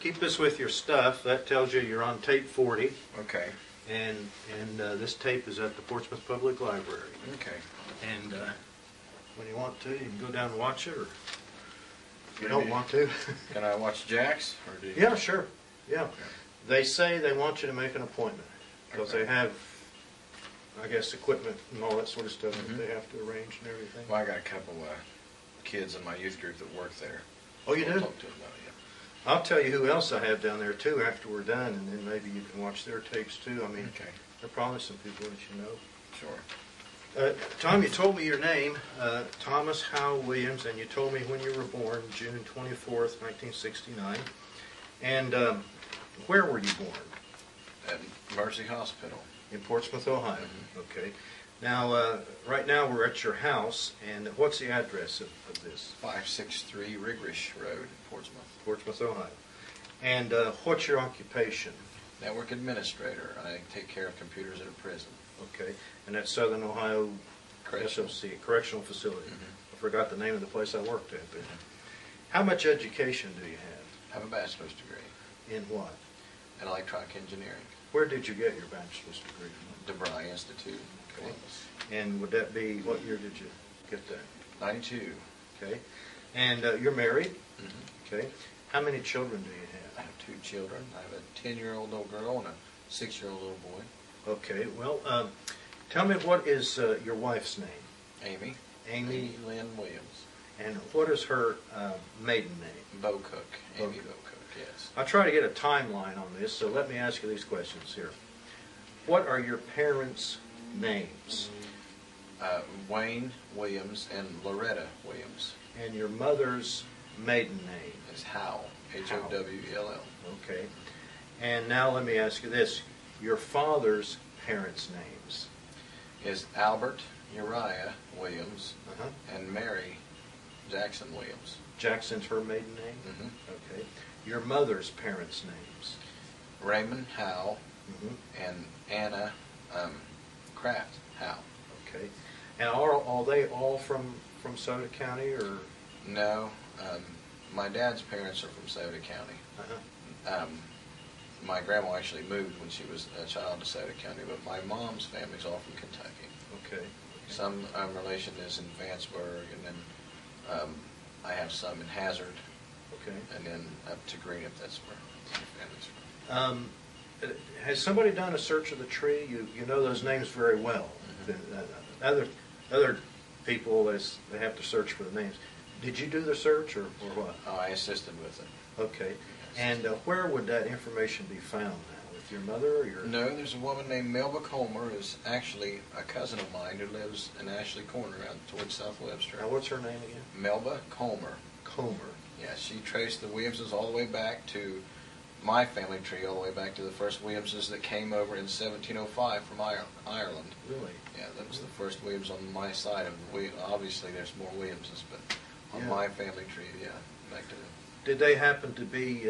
keep this with your stuff. That tells you you're on tape 40. Okay. And this tape is at the Portsmouth Public Library. Okay. And when you want to, you can go down and watch it, or if you don't want to. Can I watch Jack's? Or do you... Yeah, sure. Yeah. Okay. They say they want you to make an appointment because Okay. they have, I guess, equipment and all that sort of stuff that they have to arrange and everything. Well, I got a couple kids in my youth group that work there. Oh, you I'll do? talk to them about it, I'll tell you who else I have down there too after we're done, and then maybe you can watch their tapes too. I mean, Okay. there are probably some people that you know. Sure. Tom, you told me your name, Thomas Howell Williams, and you told me when you were born, June 24th, 1969. And where were you born? At Mercy Hospital. In Portsmouth, Ohio. Mm-hmm. Okay. Now, right now we're at your house, and what's the address of this? 563 Rigrish Road, Portsmouth. Portsmouth, Ohio. And what's your occupation? Network administrator. I take care of computers at a prison. Okay. And that's Southern Ohio Correctional. SOC, Correctional Facility. Mm-hmm. I forgot the name of the place I worked at there. How much education do you have? I have a bachelor's degree In what? in electronic engineering. Where did you get your bachelor's degree from? DeVry Institute, Okay. Columbus. And would that be, what year did you get that? 92. Okay. And you're married? Mm-hmm. Okay. How many children do you I have? have 2 children. I have a 10-year-old little girl and a 6-year-old little boy. Okay. Well, tell me, what is your wife's name? Amy. Amy. Lynn Williams. And what is her maiden name? Bocook. Amy Bocook. Bocook, yes. I'll try to get a timeline on this, so let me ask you these questions here. What are your parents' names? Wayne Williams and Loretta Williams. And your mother's maiden name? It's Howell. Howell. Okay. And now let me ask you this. Your father's parents' names? Is Albert Uriah Williams Uh-huh. and Mary Jackson Williams. Jackson's her maiden name? Mm-hmm. Okay. Your mother's parents' names? Raymond Howell Mm-hmm. and Anna Kraft Howell. Okay. And are they all from Sauter County, or? No, my dad's parents are from Sauter County. Uh-huh. My grandma actually moved when she was a child to Sauter County, but my mom's family's all from Kentucky. Okay. Some relation is in Vanceburg, and then I have some in Hazard, Okay. and then up to Greenup. That's where my family's from. Has somebody done a search of the tree? You know those names very well. Mm-hmm. Other people, they have to search for the names. Did you do the search, or what? Oh, I assisted with it. Okay. And where would that information be found now? With your mother or your? No, there's a woman named Melba Comer who's actually a cousin of mine who lives in Ashley Corner out towards South Webster. Now, what's her name again? Melba Comer. Comer. Yeah, she traced the Williamses all the way back to my family tree, all the way back to the first Williamses that came over in 1705 from Ireland. Really? Yeah, that was the first Williams on my side of the obviously there's more Williamses, but on my family tree, yeah, back to Did they happen to be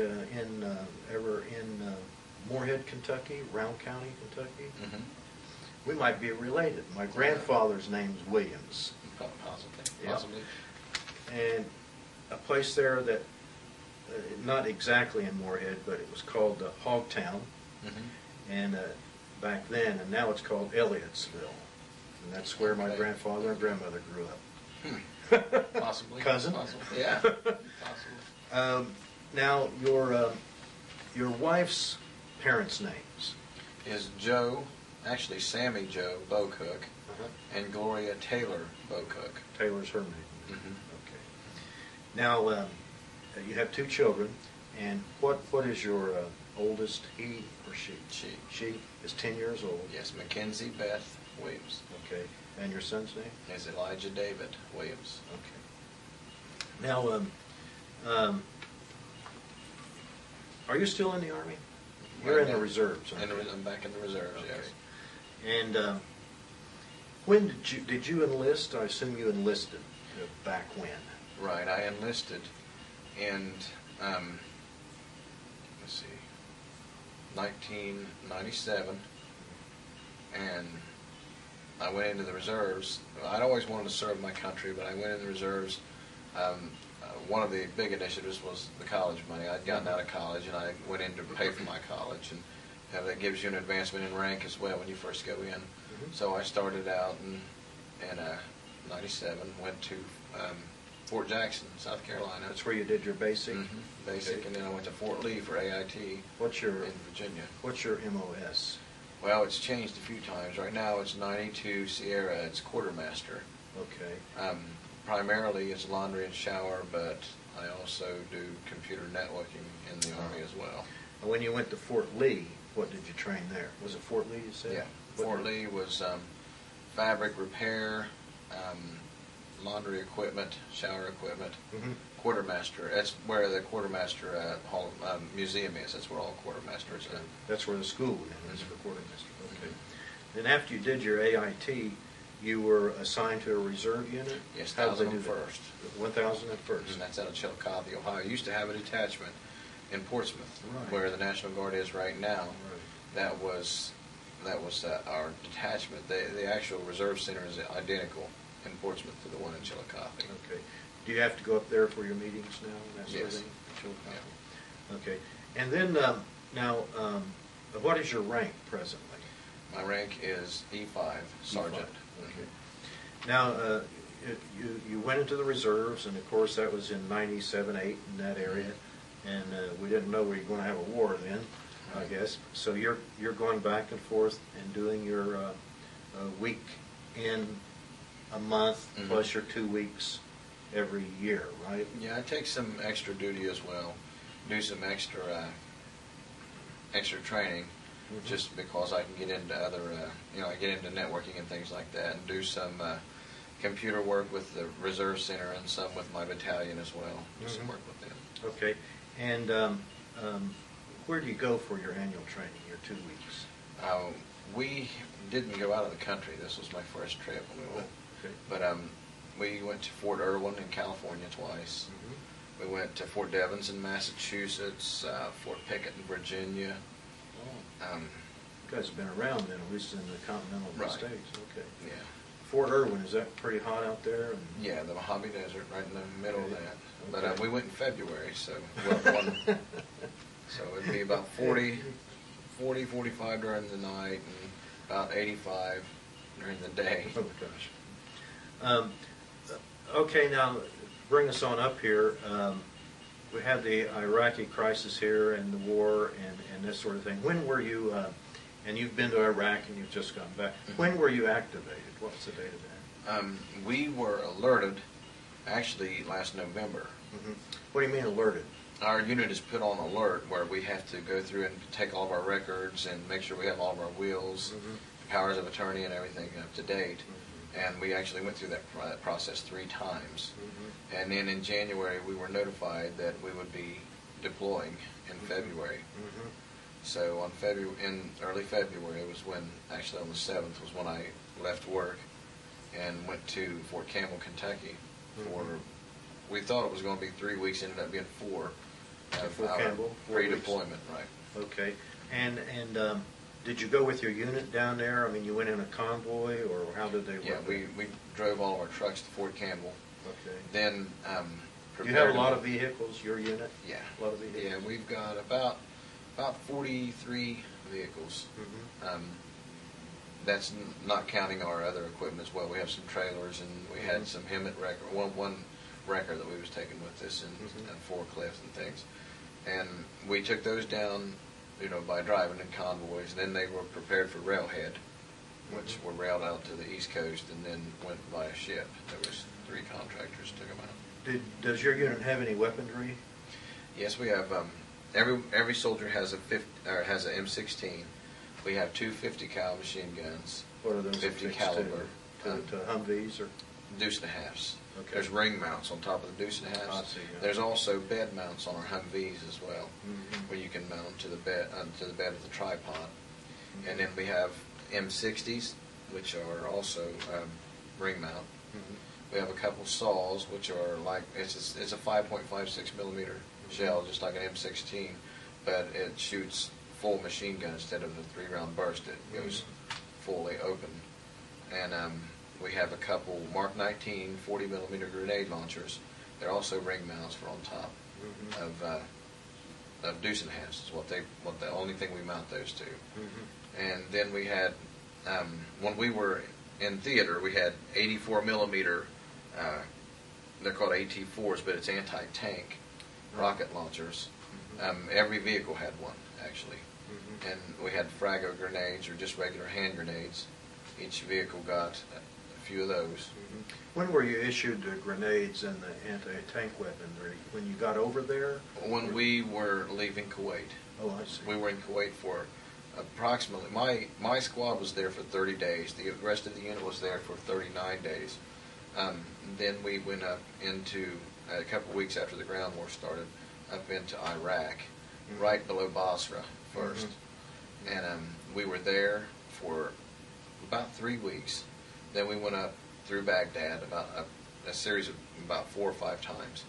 ever in Moorhead, Kentucky, Round County, Kentucky? Mm-hmm. We might be related. My grandfather's name's Williams. Possibly. And a place there that, not exactly in Moorhead, but it was called Hogtown, Mm-hmm. and back then, and now it's called Elliotsville. And that's where my grandfather and grandmother grew up. Possibly. Cousin? Possibly. Yeah. Possibly. Now, your wife's parents' names? Is Joe, actually Sammy Joe Bocook, and Gloria Taylor Bocook. Taylor's her name. Mm-hmm. Okay. Now, you have 2 children, and what is your oldest, he or she? She. She is 10 years old. Yes, Mackenzie Beth Williams. Okay. And your son's name? Is Elijah David Williams. Okay. Now, are you still in the Army? You're in the reserves, aren't you? I'm back in the reserves, Okay. yes. And when did you enlist? I assume you enlisted back when. Right, I enlisted in, let's see, 1997, and I went into the reserves. I'd always wanted to serve my country, but I went in the reserves one of the big initiatives was the college money. I'd gotten out of college, and I went in to pay for my college, and that gives you an advancement in rank as well when you first go in. So I started out in '97, went to Fort Jackson, South Carolina. That's where you did your basic? Basic, Okay. and then I went to Fort Lee for AIT in Virginia. What's your MOS? Well, it's changed a few times. Right now it's 92 Sierra, it's quartermaster. Okay. Primarily it's laundry and shower, but I also do computer networking in the Army as well. And when you went to Fort Lee, what did you train there? Was it Fort Lee you said? Yeah. Fort Lee was fabric repair, laundry equipment, shower equipment, quartermaster. That's where the quartermaster museum is. That's where all quartermasters are. That's where the school is for quartermaster. Okay. Then after you did your AIT, you were assigned to a reserve unit? Yes, How did they do 1,001st. 1,001st. And that's out of Chillicothe, Ohio. Used to have a detachment in Portsmouth, Right. where the National Guard is right now. Right. That was our detachment. The actual reserve center is identical in Portsmouth to the one in Chillicothe. Okay. Do you have to go up there for your meetings now? And that sort of Yes. thing? Chillicothe. Okay. And then now, what is your rank presently? My rank is E5, Sergeant. Okay. Now, you went into the reserves, and of course that was in '97, '8 in that area, and we didn't know we were going to have a war then, I guess. So you're going back and forth and doing your week in a month plus your 2 weeks every year, right? Yeah, I take some extra duty as well. Do some extra training, just because I can get into other, I get into networking and things like that, and do some computer work with the Reserve Center and some with my battalion as well. Do some work with them. Okay. And where do you go for your annual training, your 2 weeks? We didn't go out of the country. This was my first trip. Okay. But we went to Fort Irwin in California twice. We went to Fort Devens in Massachusetts, Fort Pickett in Virginia. You guys have been around then, at least in the continental Right. states. Okay. Yeah. Fort Irwin, is that pretty hot out there? Yeah, the Mojave Desert, right in the middle of that. But Okay. we went in February, so so it'd be about 40, 45 during the night, and about 85 during the day. Oh, gosh. Okay, now, bring us on up here. We had the Iraqi crisis here and the war and this sort of thing. When were you, and you've been to Iraq and you've just gone back, when were you activated? What's the date of that? We were alerted, actually, last November. What do you mean alerted? Our unit is put on alert where we have to go through and take all of our records and make sure we have all of our wills, powers of attorney, and everything up to date. And we actually went through that process 3 times. And then in January we were notified that we would be deploying in February. So in early February was when, actually on the 7th was when I left work and went to Fort Campbell, Kentucky for, we thought it was going to be 3 weeks, ended up being 4. Fort Campbell? 4 weeks. Pre-deployment, right. Okay. And did you go with your unit down there? I mean, you went in a convoy, or how did they work? Yeah, we drove all of our trucks to Fort Campbell. Okay. Then You have a lot of vehicles, your unit? Yeah. A lot of vehicles? Yeah, we've got about 43 vehicles. That's not counting our other equipment as well. We have some trailers, and we had some Hemet wrecker, one wrecker that we was taking with us, and forklifts and things. And we took those down, by driving in convoys. Then they were prepared for railhead, which were railed out to the East Coast, and then went by a ship. There was 3 contractors took them out. Does your unit have any weaponry? Yes, we have. Every soldier has has an M16. We have 2 50 cal machine guns. What are those? 50 affixed caliber. To Humvees or? Deuce and a halves. Okay. There's ring mounts on top of the deuce and a halves. I see, yeah. There's also bed mounts on our Humvees as well, where you can mount them to the bed of the tripod. And then we have M60s, which are also ring mount. We have a couple saws, which are like it's a 5.56 millimeter shell, just like an M16, but it shoots full machine gun instead of the 3-round burst. It goes fully open. And we have a couple Mark 19 40 millimeter grenade launchers, They're also ring mounts for on top of deuce and halves. Is what the only thing we mount those to. And then we had when we were in theater, we had 84 millimeter. They're called AT-4s, but it's anti-tank rocket launchers. Every vehicle had one, actually. And we had Frago grenades, or just regular hand grenades. Each vehicle got a few of those. When were you issued the grenades and the anti-tank weaponry? When you got over there? When we were leaving Kuwait. Oh, I see. We were in Kuwait for approximately, my squad was there for 30 days. The rest of the unit was there for 39 days. Then we went up into, a couple of weeks after the ground war started, up into Iraq, right below Basra first. And we were there for about 3 weeks. Then we went up through Baghdad about a series of about 4 or 5 times.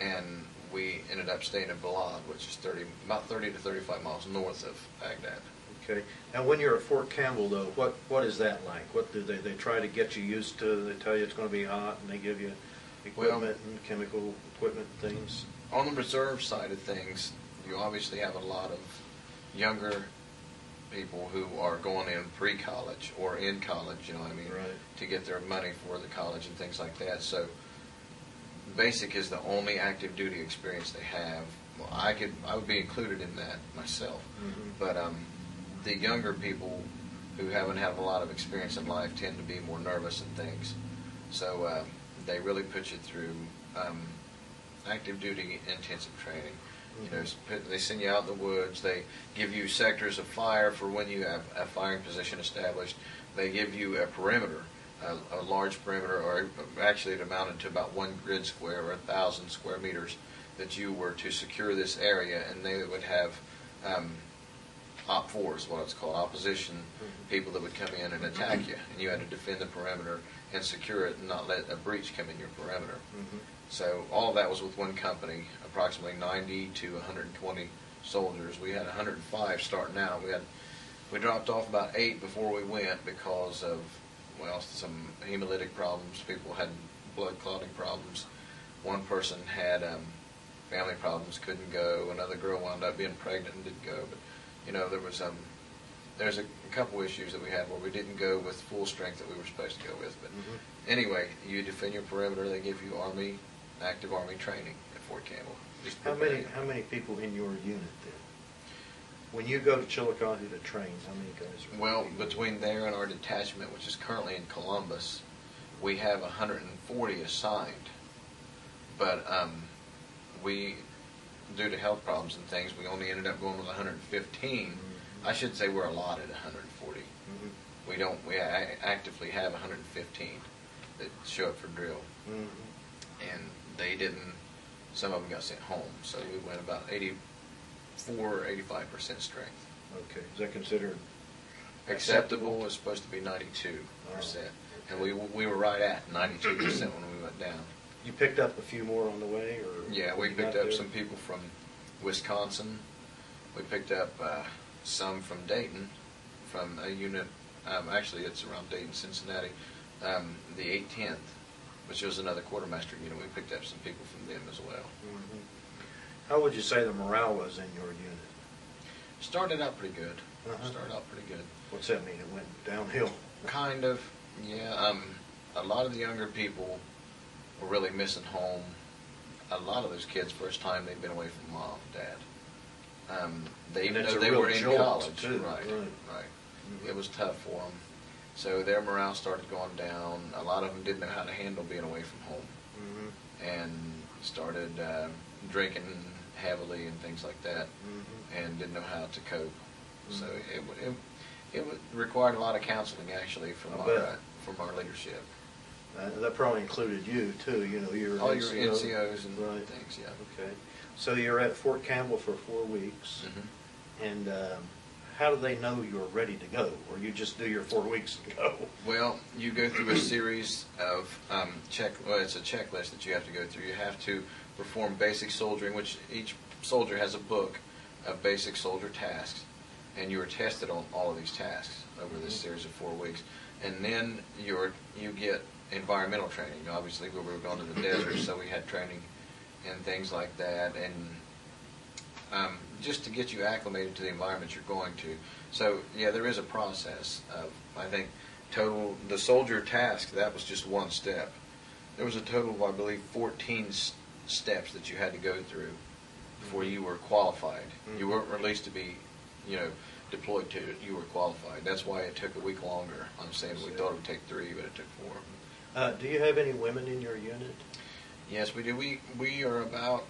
And we ended up staying in Balad, which is about 30 to 35 miles north of Baghdad. Okay. Now, when you're at Fort Campbell, though, what is that like? What do they try to get you used to? They tell you it's going to be hot, and they give you equipment and chemical equipment and things? On the reserve side of things, you obviously have a lot of younger people who are going in pre-college or in college, you know what I mean, right, to get their money for the college and things like that. So basic is the only active duty experience they have. Well, I would be included in that myself. But the younger people who haven't had a lot of experience in life tend to be more nervous and things. So they really put you through active duty intensive training. You know, they send you out in the woods. They give you sectors of fire for when you have a firing position established. They give you a perimeter, a large perimeter, or actually it amounted to about 1 grid square or 1,000 square meters that you were to secure this area, and they would have Op-4s, what it's called, opposition people that would come in and attack you, and you had to defend the perimeter and secure it and not let a breach come in your perimeter. So all of that was with one company, approximately 90 to 120 soldiers. We had 105 starting out. We dropped off about 8 before we went because of, well, some hemolytic problems. People had blood clotting problems. One person had family problems, couldn't go. Another girl wound up being pregnant and didn't go. But you know, there's a couple issues that we had where we didn't go with full strength that we were supposed to go with. But anyway, you defend your perimeter. They give you active Army training at Fort Campbell. How many people in your unit then? When you go to Chillicothe to train, how many guys are? Well, between there and our detachment, which is currently in Columbus, we have 140 assigned. But we, due to health problems and things, we only ended up going with 115. I should say we're allotted 140. We actively have 115 that show up for drill. And they didn't, some of them got sent home. So we went about 84 or 85% strength. Okay. Is that considered acceptable? Was supposed to be 92%. And we were right at 92% when we went down. You picked up a few more on the way? Or yeah, we picked up some people from Wisconsin. We picked up some from Dayton, from a unit, actually it's around Dayton, Cincinnati, the 810th, which was another quartermaster unit. We picked up some people from them as well. How would you say the morale was in your unit? Started out pretty good. Started out pretty good. What's that mean? It went downhill? Kind of, yeah. A lot of the younger people were really missing home. A lot of those kids, first time they'd been away from mom and dad. Even though they were in college, too. Right. It was tough for them. So their morale started going down. A lot of them didn't know how to handle being away from home, and started drinking heavily and things like that, and didn't know how to cope. So it required a lot of counseling actually from our leadership. That probably included you too. You know, your all your NCOs and things. Yeah. Okay. So you're at Fort Campbell for 4 weeks, and how do they know you're ready to go, or you just do your 4 weeks and go? Well, you go through a series of it's a checklist that you have to go through. You have to perform basic soldiering, which each soldier has a book of basic soldier tasks, and you are tested on all of these tasks over this series of 4 weeks. And then you get environmental training. Obviously, we were going to the desert, so we had training and things like that, and just to get you acclimated to the environment you're going to. So, yeah, there is a process of, I think, the soldier task, that was just one step. There was a total of, I believe, 14 steps that you had to go through before you were qualified. Mm-hmm. You weren't released to be, deployed to it. You were qualified. That's why it took a week longer. I'm saying we thought it would take 3, but it took 4. Do you have any women in your unit? Yes, we do. We are about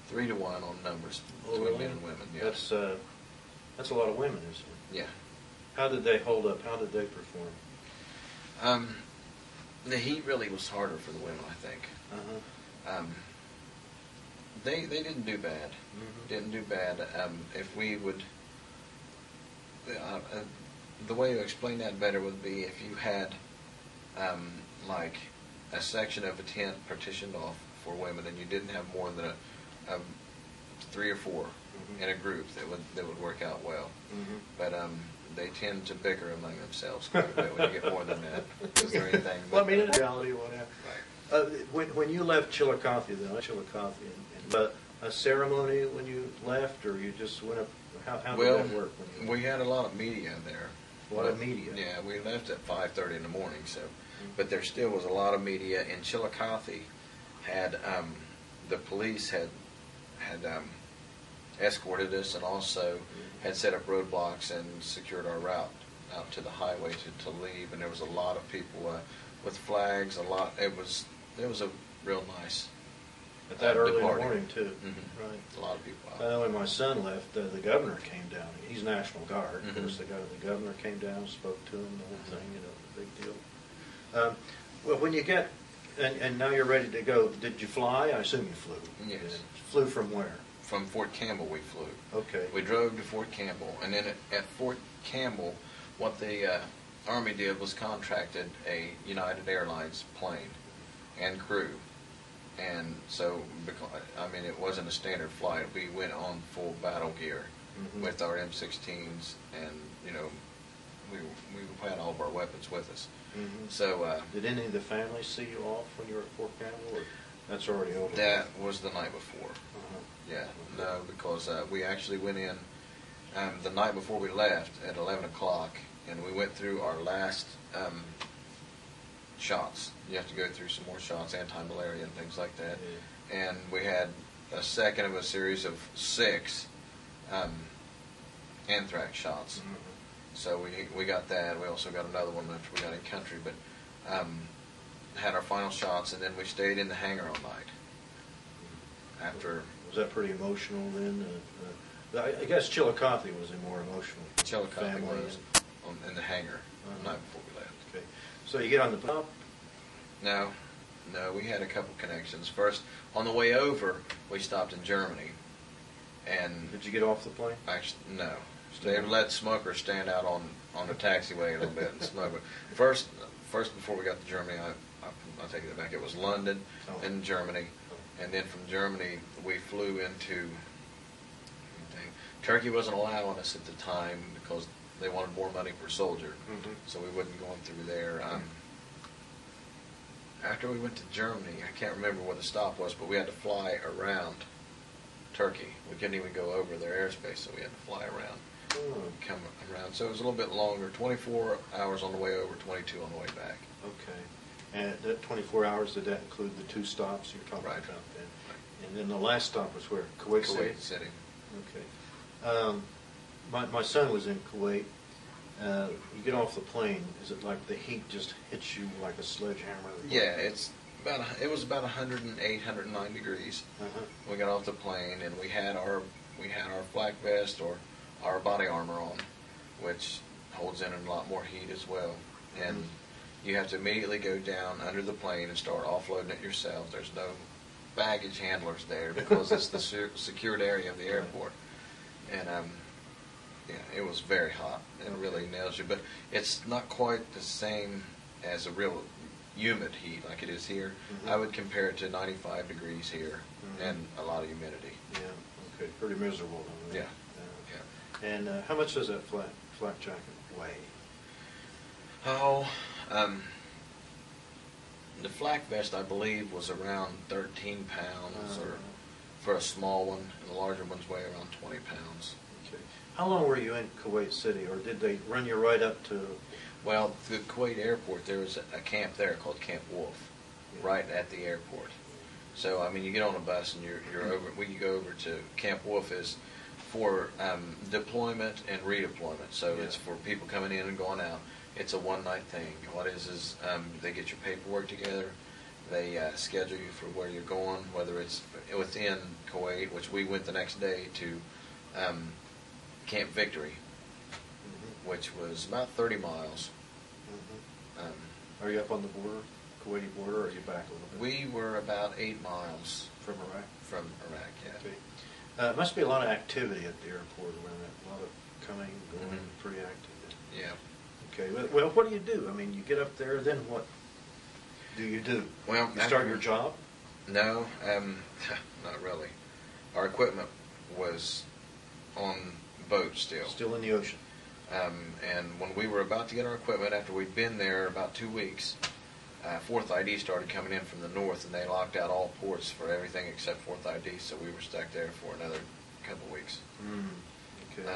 3 to 1 on numbers between really? men and women. Yeah. That's a lot of women, isn't it? Yeah. How did they hold up? How did they perform? The heat really was harder for the women, I think. Uh-huh. They didn't do bad. Mm-hmm. Didn't do bad. If we would, the way to explain that better would be if you had like a section of a tent partitioned off for women, and you didn't have more than a 3 or 4 Mm-hmm. in a group, that would work out well. Mm-hmm. But they tend to bicker among themselves quite a bit when you get more than that. Is there anything? Well, I mean, in reality, whatever. Right. When you left Chillicothe, a ceremony when you left, or you just went up? How did that work? When you we had a lot of media there. A lot of media. Yeah, we left at 5:30 in the morning. So, but there still was a lot of media. And Chillicothe had the police had escorted us, and also had set up roadblocks and secured our route out to the highway to leave. And there was a lot of people with flags. It was a real nice. At that early in the departing. morning, too. Mm-hmm. Right. A lot of people out. I know when my son left, the governor came down. He's National Guard. Mm-hmm. Of course, the governor came down, spoke to him, the whole thing, big deal. Well, when you get, and now you're ready to go, did you fly? I assume you flew. Yes. Flew from where? From Fort Campbell we flew. Okay. We drove to Fort Campbell, and then at Fort Campbell, what the Army did was contracted a United Airlines plane and crew. And so, it wasn't a standard flight. We went on full battle gear Mm-hmm. with our M16s, and we had all of our weapons with us. Mm-hmm. So Did any of the families see you off when you were at Fort Campbell, or that's already over? that was the night before. Uh-huh. Yeah, no, because we actually went in the night before we left at 11 o'clock, and we went through our last shots. You have to go through some more shots, anti-malaria and things like that. Yeah. And we had a second of a series of 6 anthrax shots. Mm-hmm. So we got that. We also got another one after we got in country, but had our final shots, and then we stayed in the hangar all night. After Was that pretty emotional then? I guess Chillicothe was a more emotional Chillicothe family. was in the hangar the night before we left. Okay. So you get on the top? No, we had a couple connections. First, on the way over, we stopped in Germany, and Did you get off the plane? actually, no. They let smokers stand out on the taxiway a little bit and smoke. But first, before we got to Germany, I'll take it back. It was London, Oh. then Germany, and then from Germany we flew into. Turkey wasn't allowing us at the time because they wanted more money per soldier, Mhm. so we wasn't going through there. After we went to Germany, I can't remember where the stop was, but we had to fly around Turkey. We couldn't even go over their airspace, so we had to fly around, Oh, come around. So it was a little bit longer, 24 hours on the way over, 22 on the way back. okay. And that 24 hours, did that include the 2 stops you're talking Right. about then? And then the last stop was where? Kuwait City? Kuwait City. Okay. My son was in Kuwait. You get off the plane, is it like the heat just hits you like a sledgehammer? Yeah, it was about 108, 109 degrees. Uh-huh. We got off the plane, and we had our flak vest or our body armor on, which holds in a lot more heat as well. And Mm-hmm. you have to immediately go down under the plane and start offloading it yourself. There's no baggage handlers there because it's the secured area of the airport. And it was very hot. It really nails you, but it's not quite the same as a real humid heat like it is here. Mhm. I would compare it to 95 degrees here Mhm. and a lot of humidity. Yeah, okay, pretty miserable. Though, Yeah. Yeah. And how much does that flak jacket weigh? Oh, The flak vest, I believe, was around 13 pounds, or for a small one, and the larger ones weigh around 20 pounds. Okay. How long were you in Kuwait City, or did they run you right up to? Well, the Kuwait airport, there was a camp there called Camp Wolf, right at the airport. So, I mean, you get on a bus and you're over. When you go over to Camp Wolf is for deployment and redeployment. So it's for people coming in and going out. It's a one-night thing. What is they get your paperwork together. They schedule you for where you're going, whether it's within Kuwait, which we went the next day to Camp Victory, which was about 30 miles. Are you up on the border, Kuwaiti border, or are you back a little bit? We were about 8 miles from Iraq? From Iraq, yeah. Okay. It must be a lot of activity at the airport, a lot of coming, going, pretty active. Yeah. Okay, well, what do you do? I mean, you get up there, then what do you do? Well, you start your job? No, not really. Our equipment was on boats still. Still in the ocean. And when we were about to get our equipment, after we'd been there about 2 weeks, 4th ID started coming in from the north, and they locked out all ports for everything except 4th ID, so we were stuck there for another couple of weeks. Okay.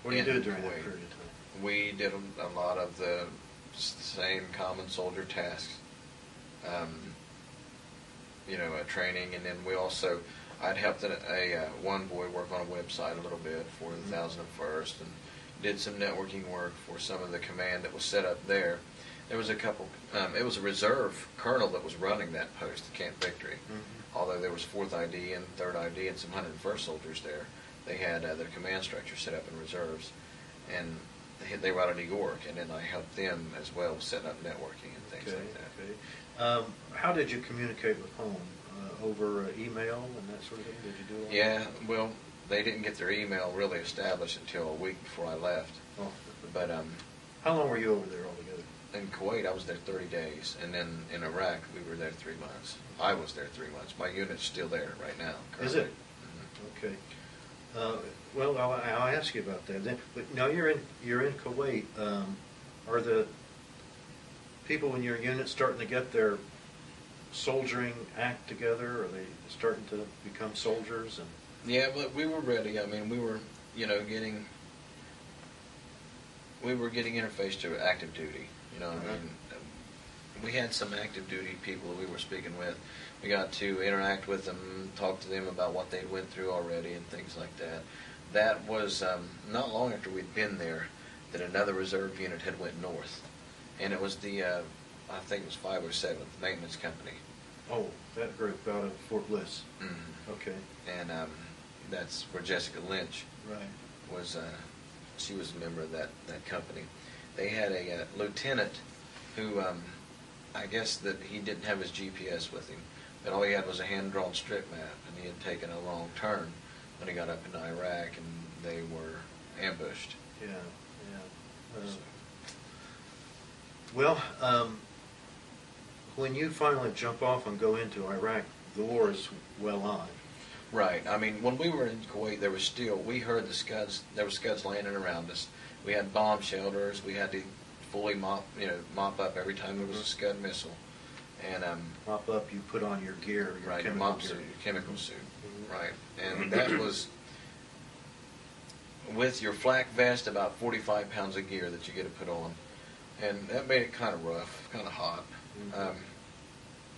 What do you do during that period of time? We did a lot of the same common soldier tasks, training, and then we also, I'd helped one boy work on a website a little bit for the 1001st, and did some networking work for some of the command that was set up there. There was a couple, it was a reserve colonel that was running that post at Camp Victory, although there was 4th ID and 3rd ID and some 101st soldiers there. They had their command structure set up in reserves, and they were out of New York, and then I helped them as well, setting up networking and things like that. Okay. How did you communicate with home? Over email and that sort of thing? Did you do all Yeah, well, they didn't get their email really established until a week before I left. Oh. But how long were you over there altogether? in Kuwait, I was there 30 days, and then in Iraq, we were there 3 months. I was there 3 months. My unit's still there right now. Currently. Is it? Okay. Well, I'll ask you about that then. But now you're in Kuwait. Are the people in your unit starting to get their soldiering act together? Are they starting to become soldiers? And yeah, but we were ready. I mean, we were, getting interfaced to active duty. I mean, we had some active duty people we were speaking with. We got to interact with them, talk to them about what they went through already and things like that. That was not long after we'd been there that another reserve unit had went north, and it was the I think it was 507th Maintenance Company. Oh, that group out of Fort Bliss. Okay. And that's where Jessica Lynch was. She was a member of that company. They had a lieutenant who, I guess that he didn't have his GPS with him, but all he had was a hand-drawn strip map, and he had taken a wrong turn when he got up into Iraq, and they were ambushed. Yeah. Well, when you finally jump off and go into Iraq, the war is well on. Right. I mean, when we were in Kuwait, we heard the scuds. There were scuds landing around us. We had bomb shelters. We had to fully mop up every time there was a scud missile. And mop up. You put on your gear, your right, chemical mop gear. suit, chemical suit. Right. And that was with your flak vest, about 45 pounds of gear that you get to put on, and that made it kind of rough, kind of hot.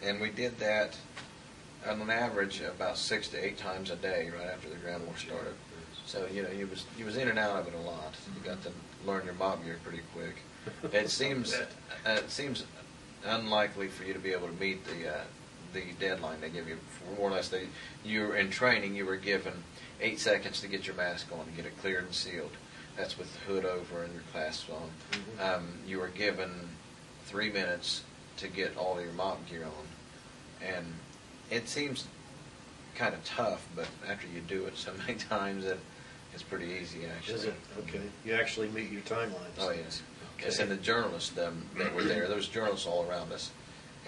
And we did that on an average about 6 to 8 times a day right after the ground war started. So you was in and out of it a lot. You got to learn your mob gear pretty quick. It seems unlikely for you to be able to meet the deadline they give you. More or less, you're in training. You were given 8 seconds to get your mask on and get it cleared and sealed. That's with the hood over and your clasps on. You were given 3 minutes to get all of your mob gear on, and it seems kind of tough, but after you do it so many times, it's pretty easy, actually. Is it? Okay. You actually meet your timelines. Oh, yes. Okay. Yes, and the journalists that were there was journalists all around us,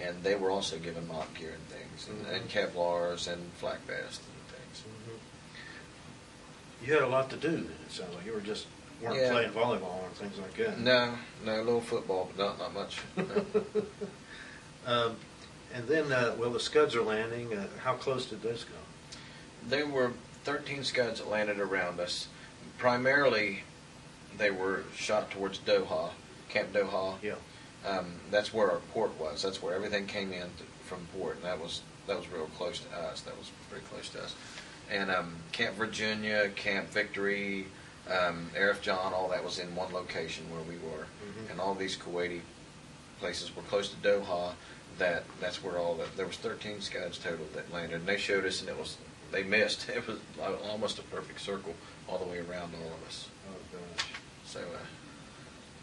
and they were also given mock gear and things, and Kevlars and flak vests and things. You had a lot to do, then, it sounds like. You weren't playing volleyball or things like that. No, a little football, but not much. And then, well, the Scuds are landing. How close did those go? There were 13 Scuds that landed around us. Primarily, they were shot towards Doha, Camp Doha. Yeah. That's where our port was. That's where everything came in from port, and that was real close to us. That was pretty close to us. And Camp Virginia, Camp Victory, Arif John, all that was in one location where we were. Mm-hmm. And all these Kuwaiti places were close to Doha. That's where there was 13 Scuds total that landed, and they showed us, and they missed. It was almost a perfect circle all the way around all of us. Oh gosh. So.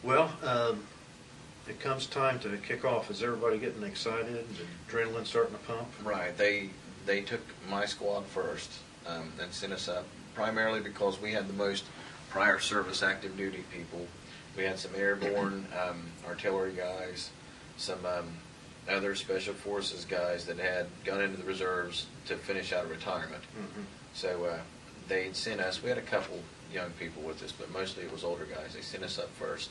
Well, it comes time to kick off. Is everybody getting excited? The adrenaline starting to pump? Right. They took my squad first and sent us up, primarily because we had the most prior service active duty people. We had some airborne artillery guys, some other special forces guys that had gone into the reserves to finish out of retirement. Mm-hmm. So they'd sent us. We had a couple young people with us, but mostly it was older guys. They sent us up first.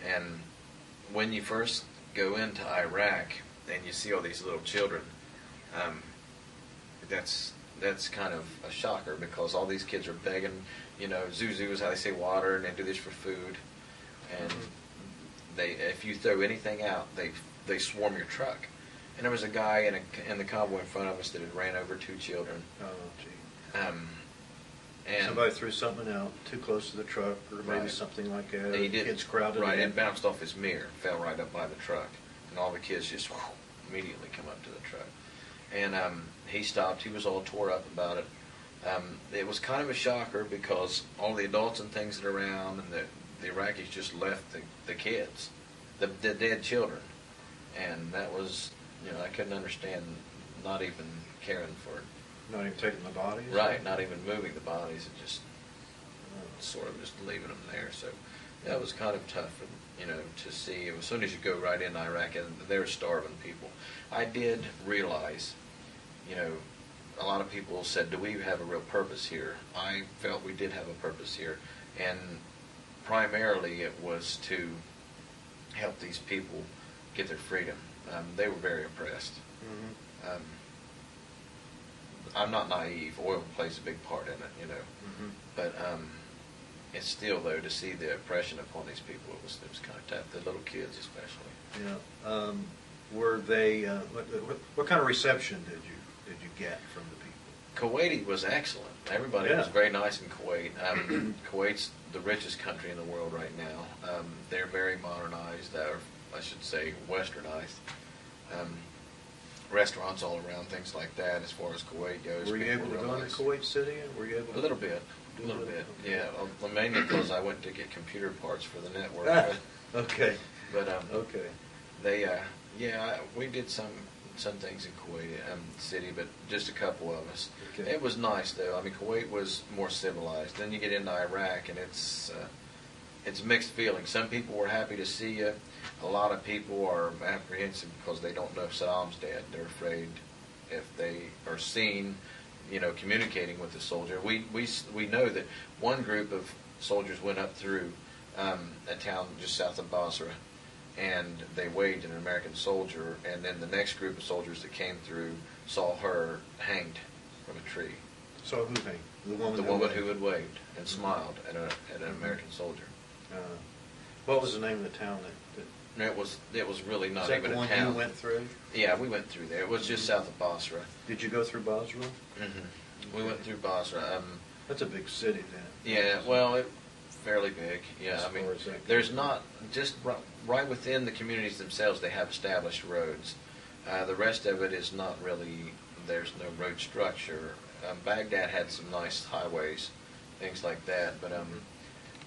And when you first go into Iraq and you see all these little children, that's kind of a shocker, because all these kids are begging, zuzu is how they say water, and they do this for food. And if you throw anything out, they swarm your truck. And there was a guy in the convoy in front of us that had ran over 2 children. Oh, gee. And somebody threw something out too close to the truck, or maybe Right. something like that. he did, Kids crowded right, in. it bounced off his mirror, fell right up by the truck, and all the kids just immediately come up to the truck. And he stopped. He was all tore up about it. It was kind of a shocker, because all the adults and things that are around, and the Iraqis just left the kids, the dead children, and that was, I couldn't understand not even caring for it. Not even taking the bodies? Right, not even moving the bodies, and just sort of just leaving them there. So that was kind of tough, to see. As soon as you go right into Iraq, and they're starving people. I did realize, a lot of people said, do we have a real purpose here? I felt we did have a purpose here, and primarily it was to help these people get their freedom. They were very oppressed. Mm-hmm. I'm not naive. Oil plays a big part in it, Mm-hmm. But it's still, though, to see the oppression upon these people, it was kind of tough. The little kids, especially. Yeah. Were they? What kind of reception did you get from the people? Kuwaiti was excellent. Everybody was very nice in Kuwait. Kuwait's the richest country in the world right now. They're very modernized, or I should say westernized. Restaurants all around, things like that. As far as Kuwait goes, Were you able to go into Kuwait City? Were you able to? A little bit. Okay. Yeah. Mainly because I went to get computer parts for the network. Okay. But okay. We did some things in Kuwait City, but just a couple of us. Okay. It was nice, though. I mean, Kuwait was more civilized. Then you get into Iraq, and it's mixed feelings. Some people were happy to see you. A lot of people are apprehensive because they don't know if Saddam's dead. They're afraid if they are seen, communicating with the soldier. We know that one group of soldiers went up through a town just south of Basra, and they waved at an American soldier, and then the next group of soldiers that came through saw her hanged from a tree. So who hanged? The woman who had waved and smiled at an American soldier. What was the name of the town that It was really not is that even the a one town. you went through? Yeah, we went through there. It was just south of Basra. Did you go through Basra? Mm-hmm. We went through Basra. That's a big city then. Yeah, well, fairly big. Yeah, As I mean, far as that there's goes. not just right within the communities themselves. They have established roads. The rest of it is not really. There's no road structure. Baghdad had some nice highways, things like that, but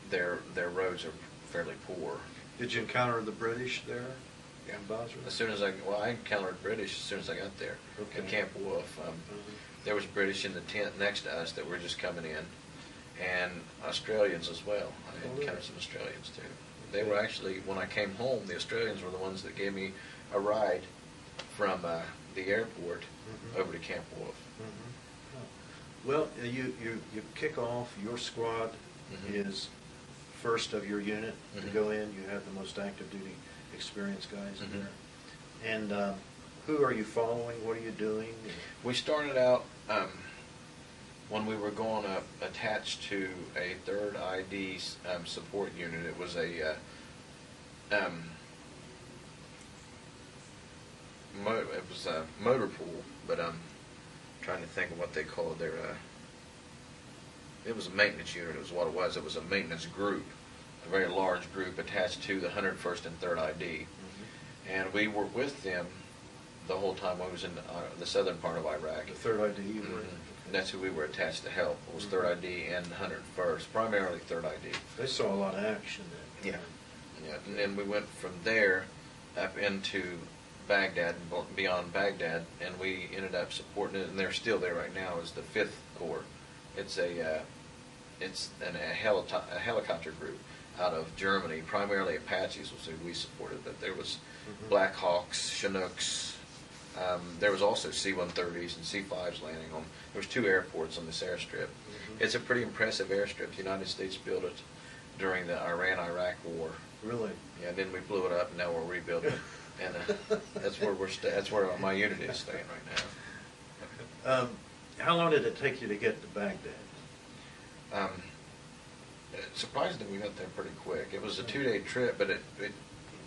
their roads are fairly poor. Did you encounter the British there in Basra? As soon as I encountered British as soon as I got there. Okay. At Camp Wolf. There was British in the tent next to us that were just coming in, and Australians as well. I encountered some Australians too. They were actually, when I came home, the Australians were the ones that gave me a ride from the airport over to Camp Wolf. Well, you kick off. Your squad is first of your unit to go in. You have the most active duty experienced guys in there. And who are you following? What are you doing? We started out when we were going up attached to a third ID support unit. It was a motor pool, but I'm trying to think of what they call it. It was a maintenance unit. It was what it was. It was a maintenance group, a very large group attached to the 101st and 3rd ID. Mm-hmm. And we were with them the whole time I was in the southern part of Iraq. The 3rd ID you were in? And that's who we were attached to help. It was 3rd ID and 101st, primarily 3rd ID. They saw a lot of action then. Yeah. And then we went from there up into Baghdad and beyond Baghdad, and we ended up supporting it, and they're still there right now, is the 5th Corps. It's a helicopter group out of Germany, primarily Apaches was who we supported, but there was Black Hawks, Chinooks. There was also C-130s and C-5s landing on. There was 2 airports on this airstrip. It's a pretty impressive airstrip. The United States built it during the Iran-Iraq War. Really? Yeah. Then we blew it up, and now we're rebuilding it, and that's where that's where my unit is staying right now. How long did it take you to get to Baghdad? Surprisingly, we got there pretty quick. It was a 2-day trip, but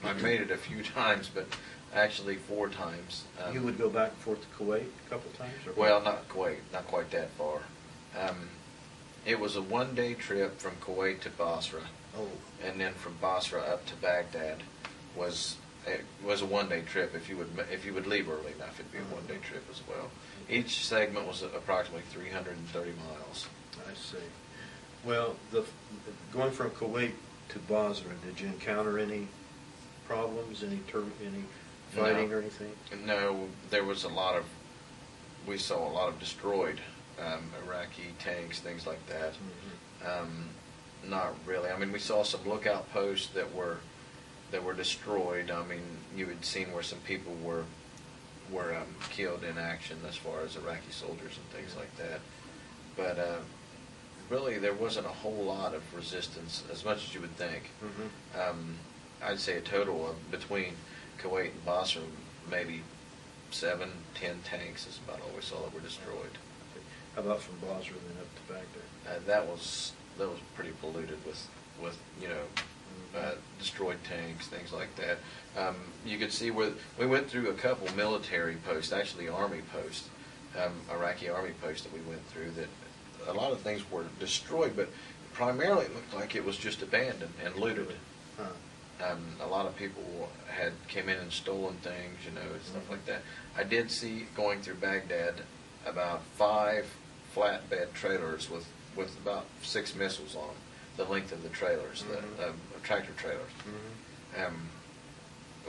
I made it a few times, but actually 4 times. You would go back and forth to Kuwait a couple times? Or well, not Kuwait, not quite that far. It was a 1-day trip from Kuwait to Basra, and then from Basra up to Baghdad was a 1-day trip. If you would leave early enough, it'd be a 1-day trip as well. Each segment was approximately 330 miles. I see. Well, going from Kuwait to Basra, did you encounter any problems, any fighting or anything? No, there was we saw a lot of destroyed Iraqi tanks, things like that. Not really. I mean, we saw some lookout posts that were destroyed. I mean, you had seen where some people were killed in action as far as Iraqi soldiers and things like that. But really, there wasn't a whole lot of resistance, as much as you would think. I'd say a total of between Kuwait and Basra, maybe 7-10 tanks is about all we saw that were destroyed. How about from Basra then up to Baghdad? That was pretty polluted with destroyed tanks, things like that. You could see where we went through a couple military posts, actually army posts, Iraqi army posts that we went through. That a lot of things were destroyed, but primarily it looked like it was just abandoned and looted. A lot of people came in and stolen things, and stuff like that. I did see going through Baghdad about 5 flatbed trailers with about 6 missiles on them, the length of the trailers, the tractor trailers,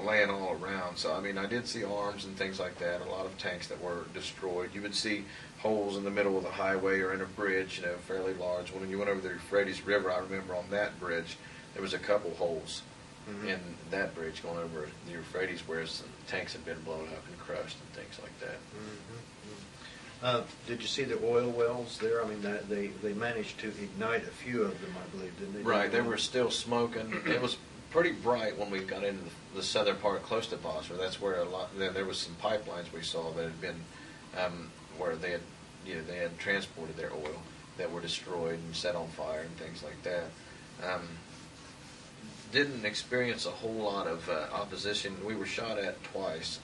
laying all around. So I mean, I did see arms and things like that. A lot of tanks that were destroyed. You would see holes in the middle of the highway or in a bridge, fairly large. When you went over the Euphrates River, I remember on that bridge there was a couple holes in that bridge going over the Euphrates where some tanks had been blown up and crushed and things like that. Did you see the oil wells there? I mean, they managed to ignite a few of them, I believe, didn't they? Right, they were still smoking. It was pretty bright when we got into the southern part, close to Basra. That's where there was some pipelines we saw that had been where they had transported their oil that were destroyed and set on fire and things like that. Didn't experience a whole lot of opposition. We were shot at twice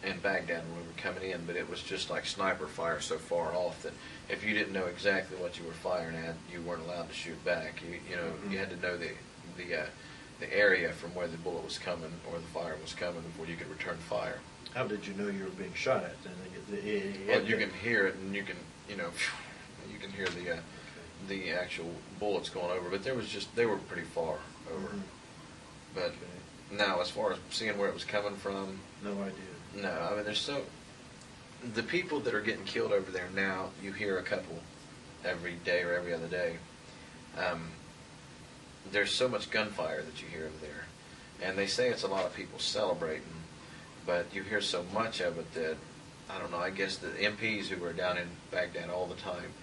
in Baghdad when we were coming in, but it was just like sniper fire so far off that if you didn't know exactly what you were firing at, you weren't allowed to shoot back. You had to know the area from where the bullet was coming or the fire was coming before you could return fire. How did you know you were being shot at then? Well, you can hear it, and you can hear the actual bullets going over, but they were pretty far over. But now, as far as seeing where it was coming from, no idea. No, I mean, the people that are getting killed over there now, you hear a couple every day or every other day. There's so much gunfire that you hear over there, and they say it's a lot of people celebrating, but you hear so much of it that, I don't know, I guess the MPs who are down in Baghdad all the time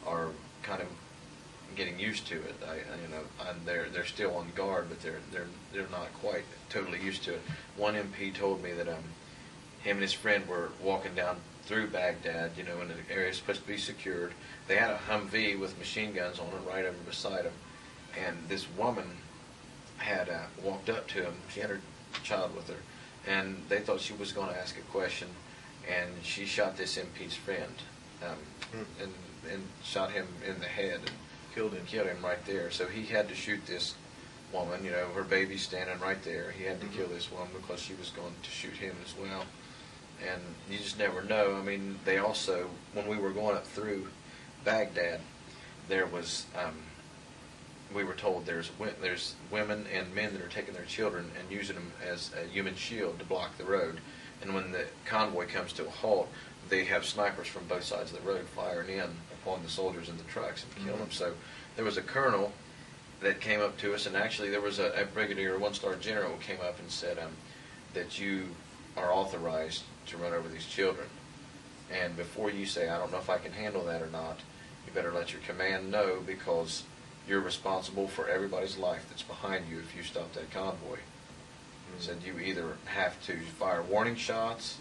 are kind of getting used to it. They're still on guard, but they're not quite totally used to it. One MP told me that him and his friend were walking down through Baghdad, in an area supposed to be secured. They had a Humvee with machine guns on it right over beside them, and this woman had walked up to him. She had her child with her, and they thought she was going to ask a question, and she shot this MP's friend, and shot him in the head and killed him right there. So he had to shoot this woman. Her baby's standing right there. He had to kill this woman because she was going to shoot him as well. And you just never know. I mean, they also, when we were going up through Baghdad, there was, we were told there's women and men that are taking their children and using them as a human shield to block the road. And when the convoy comes to a halt, they have snipers from both sides of the road firing in upon the soldiers in the trucks and kill them. So there was a colonel that came up to us, and actually there was a brigadier, a one-star general, who came up and said that you are authorized to run over these children. And before you say, I don't know if I can handle that or not, you better let your command know, because you're responsible for everybody's life that's behind you if you stop that convoy. Said you either have to fire warning shots,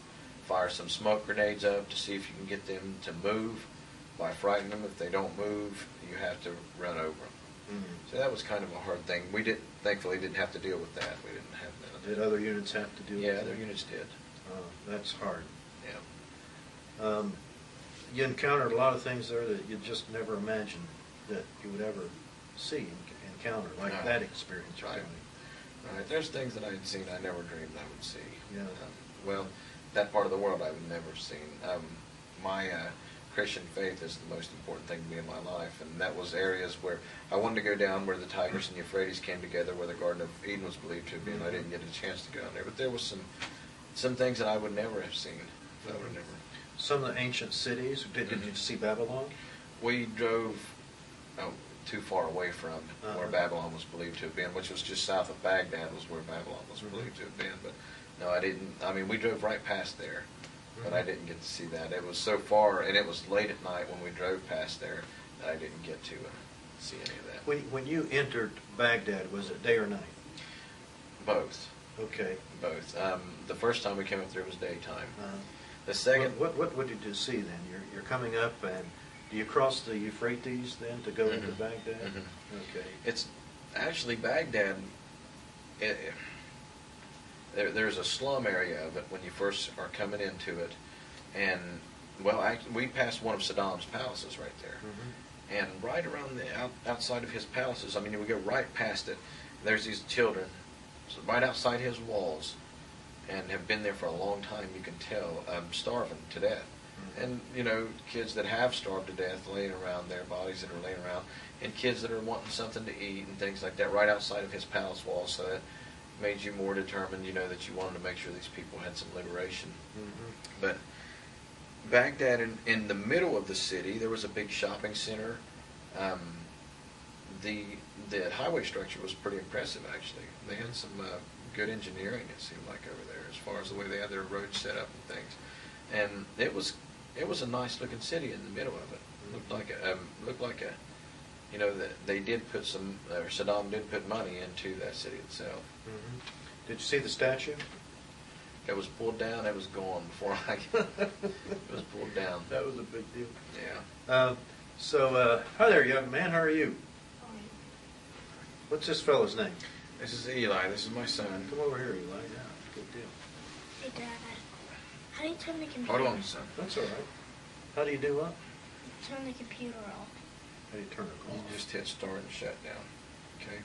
fire some smoke grenades up to see if you can get them to move. By frightening them, if they don't move, you have to run over them. So that was kind of a hard thing. We thankfully didn't have to deal with that. We didn't have that. Did other units have to deal with that? Yeah, other units did. Oh, that's hard. Yeah. You encountered a lot of things there that you just never imagined that you would ever see, encounter, like No. that experience. Right. Right. There's things that I had seen I never dreamed I would see. Yeah. Well, that part of the world I would never seen. My Christian faith is the most important thing to me in my life, and that was areas where I wanted to go down where the Tigris and Euphrates came together, where the Garden of Eden was believed to be, and I didn't get a chance to go down there. But there was some things that I would never have seen. I would never. Some of the ancient cities. Did you see Babylon? We drove too far away from where Babylon was believed to have been, which was just south of Baghdad was where Babylon was believed to have been. But no, I didn't. I mean, we drove right past there, but I didn't get to see that. It was so far, and it was late at night when we drove past there, that I didn't get to see any of that. When you entered Baghdad, was it day or night? Both. Okay. Both. The first time we came up through was daytime. The second. What did you see then? You're coming up, and do you cross the Euphrates then to go into Baghdad? Okay. It's actually Baghdad. There's a slum area of it when you first are coming into it, and we passed one of Saddam's palaces right there, and right around the outside of his palaces. I mean, we go right past it. There's these children, right outside his walls, and have been there for a long time. You can tell, starving to death. And, kids that have starved to death laying around there, bodies that are laying around, and kids that are wanting something to eat and things like that right outside of his palace walls. So that made you more determined, that you wanted to make sure these people had some liberation. But Baghdad, in the middle of the city, there was a big shopping center. The highway structure was pretty impressive, actually. They had some good engineering, it seemed like, over there, as far as the way they had their roads set up and things. And it was a nice looking city in the middle of it. Looked like a that they did put Saddam did put money into that city itself. Did you see the statue? It was pulled down. It was gone before I. It was pulled down. That was a big deal. Yeah. Hi there, young man. How are you? What's this fellow's name? This is Eli. This is my son. Come over here, Eli. Yeah, good deal. Hey, Dad. How do you turn the computer? Hold on, son. That's all right. How do you do what? Turn the computer off. How do you turn it You on? just hit start and shut down. Okay.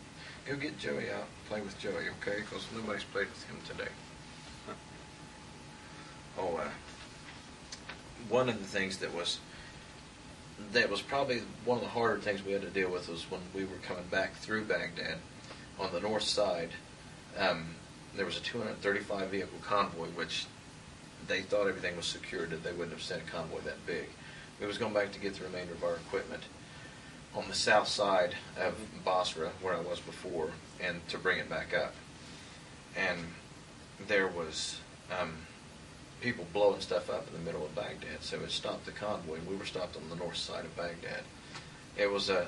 Go get Joey out. Play with Joey. Okay, because nobody's played with him today. One of the things that was probably one of the harder things we had to deal with was when we were coming back through Baghdad on the north side. There was a 235 vehicle convoy, which they thought everything was secured, that they wouldn't have sent a convoy that big. We was going back to get the remainder of our equipment on the south side of Basra, where I was before, and to bring it back up. And there was people blowing stuff up in the middle of Baghdad, so it stopped the convoy. We were stopped on the north side of Baghdad. It was a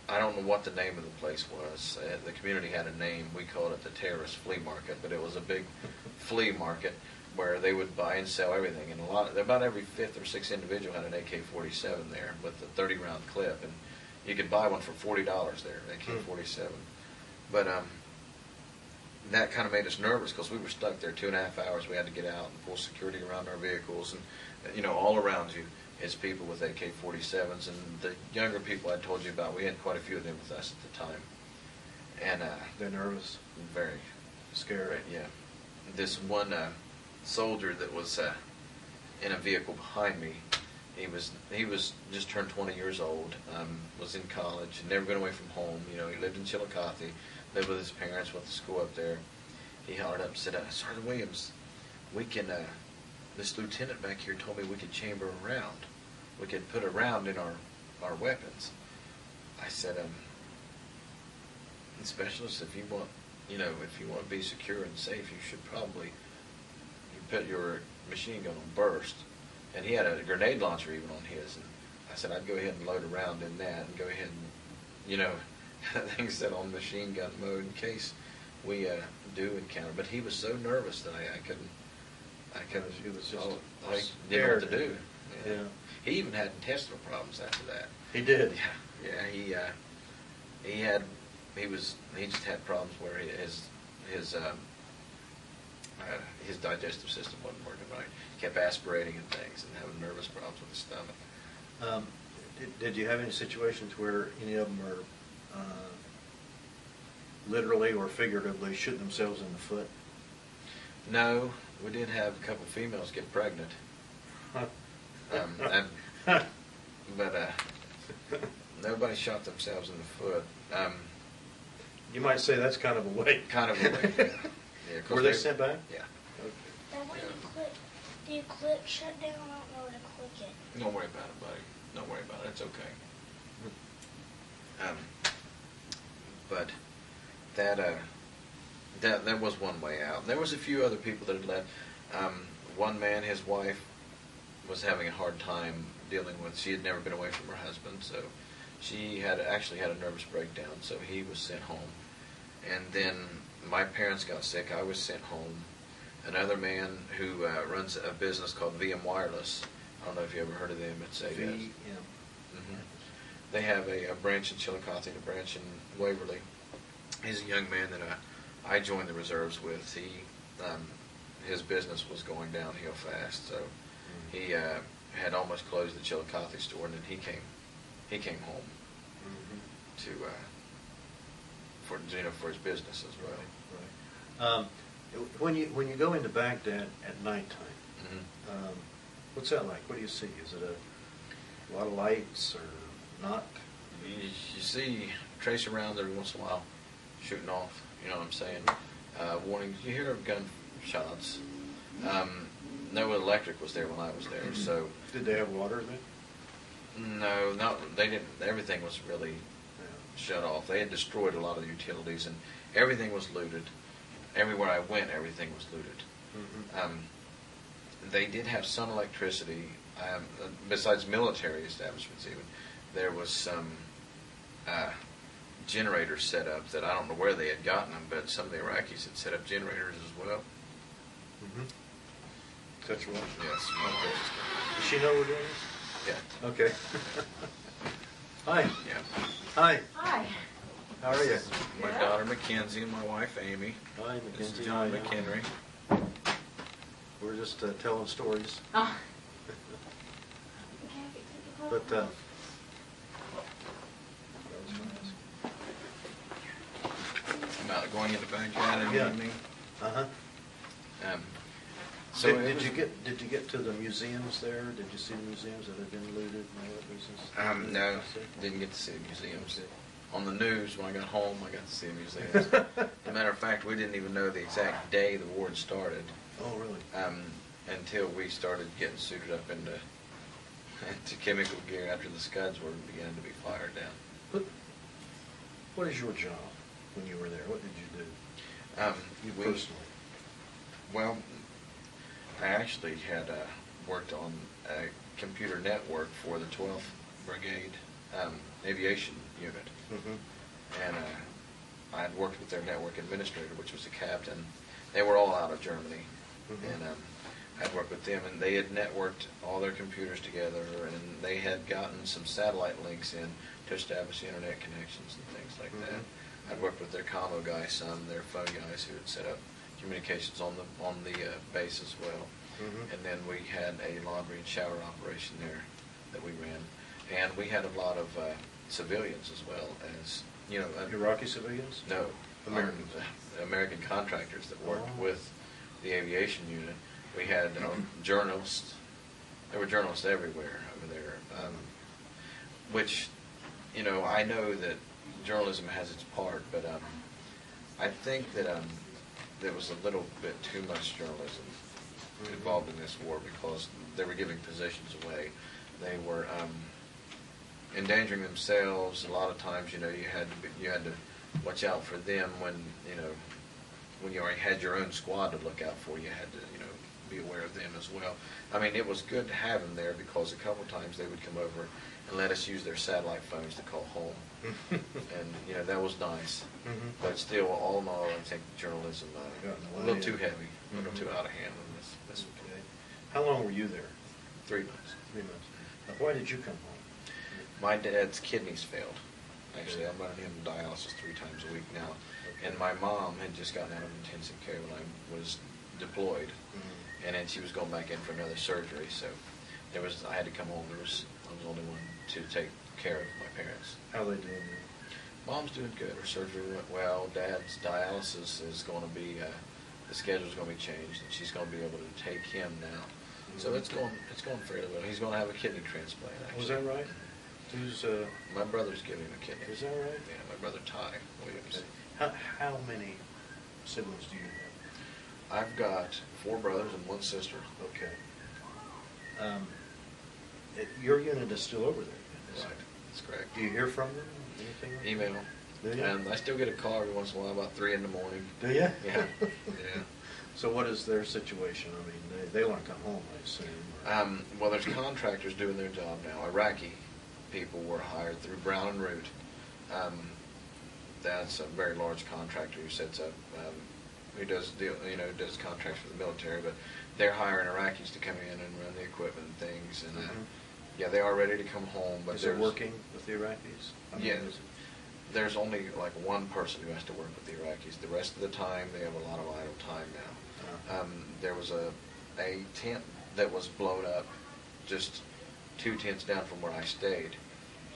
I don't know what the name of the place was. The community had a name. We called it the Terrorist Flea Market, but it was a big flea market where they would buy and sell everything. And about every fifth or sixth individual had an AK-47 there with a 30-round clip, and you could buy one for $40 there, AK-47. But that kind of made us nervous because we were stuck there 2.5 hours. We had to get out and pull security around our vehicles, and all around you is people with AK-47s, and the younger people I told you about, we had quite a few of them with us at the time. And they're nervous, very scared. Yeah. This one soldier that was in a vehicle behind me, he was just turned 20 years old, was in college, never been away from home. He lived in Chillicothe, lived with his parents, went to school up there. He hollered up and said, "Sergeant Williams, we can. This lieutenant back here told me we could chamber a round. We could put a round in our weapons." I said, "Specialist, if you want, if you want to be secure and safe, you should probably put your machine gun on burst." And he had a grenade launcher even on his. And I said, "I'd go ahead and load a round in that and go ahead and, that thing set on machine gun mode in case we do encounter." But he was so nervous that I couldn't. He was just I didn't know what to do. Yeah. He even had intestinal problems after that. He did. Yeah. He just had problems where his digestive system wasn't working right. He kept aspirating and things and having nervous problems with his stomach. Did you have any situations where any of them are literally or figuratively shooting themselves in the foot? No, we did have a couple females get pregnant. But nobody shot themselves in the foot. You might say that's kind of a way. Kind of a way. Yeah, were they sent back? Yeah. Now when you click shut down, I don't know where to click it. Don't worry about it, buddy. Don't worry about it. It's okay. But that was one way out. There was a few other people that had left. One man, his wife was having a hard time dealing with. She had never been away from her husband, so she actually had a nervous breakdown. So he was sent home, and then my parents got sick. I was sent home. Another man who runs a business called VM Wireless. I don't know if you ever heard of them. It's a VM. They have a branch in Chillicothe and a branch in Waverly. He's a young man that I joined the reserves with. His business was going downhill fast, so he had almost closed the Chillicothe store, and then he came home for his business as well. Right. When you go into Baghdad at nighttime, what's that like? What do you see? Is it a lot of lights or not? You see trace around every once in a while, shooting off. You know what I'm saying? Warnings. You hear gunshots. No electric was there when I was there. So did they have water then? No, they didn't. Everything was really shut off. They had destroyed a lot of the utilities, and everything was looted. Everywhere I went, everything was looted. They did have some electricity, besides military establishments even. There was some generators set up that I don't know where they had gotten them, but some of the Iraqis had set up generators as well. That's right. Yes. Okay. Does she know we're doing this? Yeah. Okay. Hi. Yeah. Hi. Hi. How are you? My daughter Mackenzie and my wife Amy. Hi, This is Mackenzie. John Hi. McHenry. We're just telling stories. Oh. But About going into Baghdad in the Yeah. evening. uh-huh. So Did you get to the museums there? Did you see the museums that had been looted and all that business? No, didn't get to see the museums. On the news, when I got home, I got to see the museums. As a matter of fact, we didn't even know the exact day the war had started. Oh, really? Until we started getting suited up into chemical gear after the Scuds were beginning to be fired down. But what is your job when you were there? What did you do? You personally? Well, I actually had worked on a computer network for the 12th Brigade aviation unit. Mhm. And I had worked with their network administrator, which was a captain. They were all out of Germany. Mhm. And I'd worked with them, and they had networked all their computers together, and they had gotten some satellite links in to establish internet connections and things like that. Mhm. I'd worked with their commo guys, some their phone guys who had set up communications on the base as well. Mhm. And then we had a laundry and shower operation there that we ran, and we had a lot of civilians as well as Iraqi civilians? no Americans. American contractors that worked Oh. with the aviation unit. We had journalists. There were journalists everywhere over there, which, I know that journalism has its part, but I think that there was a little bit too much journalism involved in this war because they were giving positions away. They were endangering themselves. A lot of times, you had to watch out for them when you already had your own squad to look out for. You had to be aware of them as well. I mean, it was good to have them there because a couple of times they would come over and let us use their satellite phones to call home. And that was nice. Mhm. But still, all in all, I think journalism Got in the a little way. too heavy, a little Mhm. too out of hand on this Okay. How long were you there? 3 months. 3 months. Now, why did you come home? My dad's kidneys failed. Actually, I'm running him dialysis 3 times a week now. And my mom had just gotten out of intensive care when I was deployed. Mhm. And then she was going back in for another surgery. So I had to come home. I was the only one to take care of my parents. How are they doing now? Mom's doing good. Her surgery went well. Dad's dialysis is going to be, the schedule's going to be changed, and she's going to be able to take him now. So it's going fairly well. He's going to have a kidney transplant, actually. Was that right? Who's, My brother's giving him a kidney. is that right? Yeah, my brother Ty Williams. How many siblings do you have? I've got 4 brothers and 1 sister. Okay. Your unit is still over there, isn't Right, it? that's correct. Do you hear from them? Anything like that? Email. Do you? And I still get a call every once in a while about 3 in the morning. Do you? Yeah, yeah. So what is their situation? I mean, they want to come home, I assume. or- Well, there's contractors doing their job now. Iraqi people were hired through Brown and Root. That's a very large contractor who sets up, who does does contracts for the military. But they're hiring Iraqis to come in and run the equipment and things. And Mhm. yeah, they are ready to come home. But Is it working with the Iraqis? I mean, Yeah. is it- There's only like 1 person who has to work with the Iraqis. The rest of the time, they have a lot of idle time now. There was a tent that was blown up just 2 tents down from where I stayed,